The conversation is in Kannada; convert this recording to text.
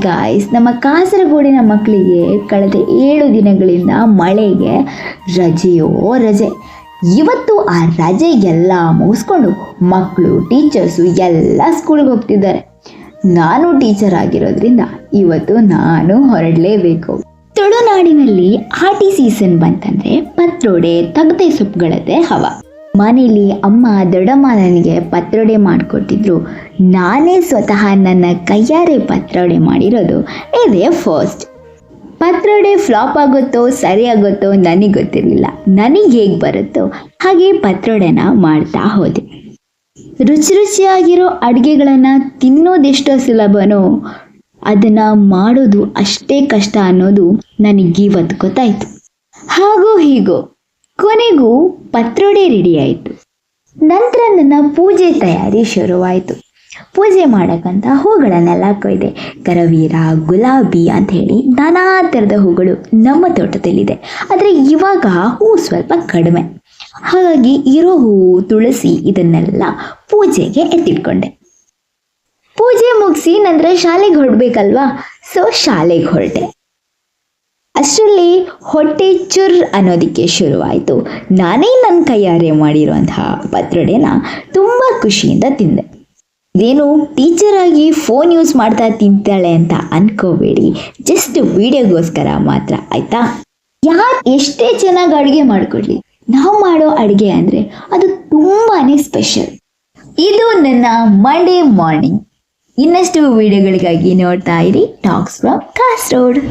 ಗಾಯ್ಸ್, ನಮ್ಮ ಕಾಸರಗೋಡಿನ ಮಕ್ಕಳಿಗೆ ಕಳೆದ 7 ದಿನಗಳಿಂದ ಮಳೆಗೆ ರಜೆಯೋ ರಜೆ. ಇವತ್ತು ಆ ರಜೆಗೆಲ್ಲ ಮುಗಿಸ್ಕೊಂಡು ಮಕ್ಕಳು ಟೀಚರ್ಸು ಎಲ್ಲ ಸ್ಕೂಲ್ಗೆ ಹೋಗ್ತಿದ್ದಾರೆ. ನಾನು ಟೀಚರ್ ಆಗಿರೋದ್ರಿಂದ ಇವತ್ತು ನಾನು ಹೊರಡಲೇಬೇಕು. ತುಳುನಾಡಿನಲ್ಲಿ ಆಟಿ ಸೀಸನ್ ಬಂತಂದ್ರೆ ಪತ್ರೊಡೆ, ತಗದೆ ಸೊಪ್ಪುಗಳದ್ದೇ ಹವ. ಮನೇಲಿ ಅಮ್ಮ ದೊಡ್ಡಮ್ಮ ನನಗೆ ಪತ್ರೊಡೆ ಮಾಡಿಕೊಟ್ಟಿದ್ರು. ನಾನೇ ಸ್ವತಃ ನನ್ನ ಕೈಯಾರೆ ಪತ್ರೊಡೆ ಮಾಡಿರೋದು ಇದೇ ಫಸ್ಟ್. ಪತ್ರೊಡೆ ಫ್ಲಾಪ್ ಆಗುತ್ತೋ ಸರಿ ಆಗುತ್ತೋ ನನಗೆ ಗೊತ್ತಿರಲಿಲ್ಲ. ನನಗೆ ಹೇಗೆ ಬರುತ್ತೋ ಹಾಗೆ ಪತ್ರೊಡೆನ ಮಾಡ್ತಾ ಹೋದೆ. ರುಚಿ ರುಚಿಯಾಗಿರೋ ಅಡುಗೆಗಳನ್ನು ತಿನ್ನೋದೆಷ್ಟೋ ಸುಲಭನೋ ಅದನ್ನು ಮಾಡೋದು ಅಷ್ಟೇ ಕಷ್ಟ ಅನ್ನೋದು ನನಗಿವತ್ತು ಗೊತ್ತಾಯಿತು. ಹಾಗೂ ಹೀಗೋ ಕೊನೆಗೂ ಪತ್ರೊಡೆ ರೆಡಿ ಆಯಿತು. ನಂತರ ನನ್ನ ಪೂಜೆ ತಯಾರಿ ಶುರುವಾಯಿತು. ಪೂಜೆ ಮಾಡೋಕ್ಕಂತ ಹೂಗಳನ್ನೆಲ್ಲ ಕೊಯ್ದೆ. ಕರವೀರ, ಗುಲಾಬಿ ಅಂತ ಹೇಳಿ ನಾನಾ ಥರದ ಹೂಗಳು ನಮ್ಮ ತೋಟದಲ್ಲಿದೆ. ಆದರೆ ಇವಾಗ ಹೂ ಸ್ವಲ್ಪ ಕಡಿಮೆ. ಹಾಗಾಗಿ ಇರೋ ಹೂವು, ತುಳಸಿ ಇದನ್ನೆಲ್ಲ ಪೂಜೆಗೆ ಎತ್ತಿಟ್ಕೊಂಡೆ. ಪೂಜೆ ಮುಗಿಸಿ ನಂತರ ಶಾಲೆಗೆ ಹೊರಡ್ಬೇಕಲ್ವಾ, ಸೊ ಶಾಲೆಗೆ ಹೊರಟೆ. ಅಷ್ಟರಲ್ಲಿ ಹೊಟ್ಟೆ ಚುರ್ ಅನ್ನೋದಕ್ಕೆ ಶುರುವಾಯಿತು. ನಾನೇ ನನ್ನ ಕೈಯಾರೆ ಮಾಡಿರುವಂತಹ ಪತ್ರೊಡೆನ ತುಂಬ ಖುಷಿಯಿಂದ ತಿಂದೆ. ಇದೇನು ಟೀಚರ್ ಆಗಿ ಫೋನ್ ಯೂಸ್ ಮಾಡ್ತಾ ತಿಂತಾಳೆ ಅಂತ ಅನ್ಕೋಬೇಡಿ, ಜಸ್ಟ್ ವಿಡಿಯೋಗೋಸ್ಕರ ಮಾತ್ರ, ಆಯ್ತಾ? ಯಾರು ಎಷ್ಟೇ ಚೆನ್ನಾಗಿ ಅಡುಗೆ ಮಾಡಿಕೊಡ್ಲಿ, ನಾವು ಮಾಡೋ ಅಡುಗೆ ಅಂದರೆ ಅದು ತುಂಬಾ ಸ್ಪೆಷಲ್. ಇದು ನನ್ನ ಮಂಡೇ ಮಾರ್ನಿಂಗ್. ಇನ್ನಷ್ಟು ವಿಡಿಯೋಗಳಿಗಾಗಿ ನೋಡ್ತಾ ಇರಿ ಟಾಕ್ಸ್ ಫ್ರಮ್ ಕಾಸರಗೋಡು.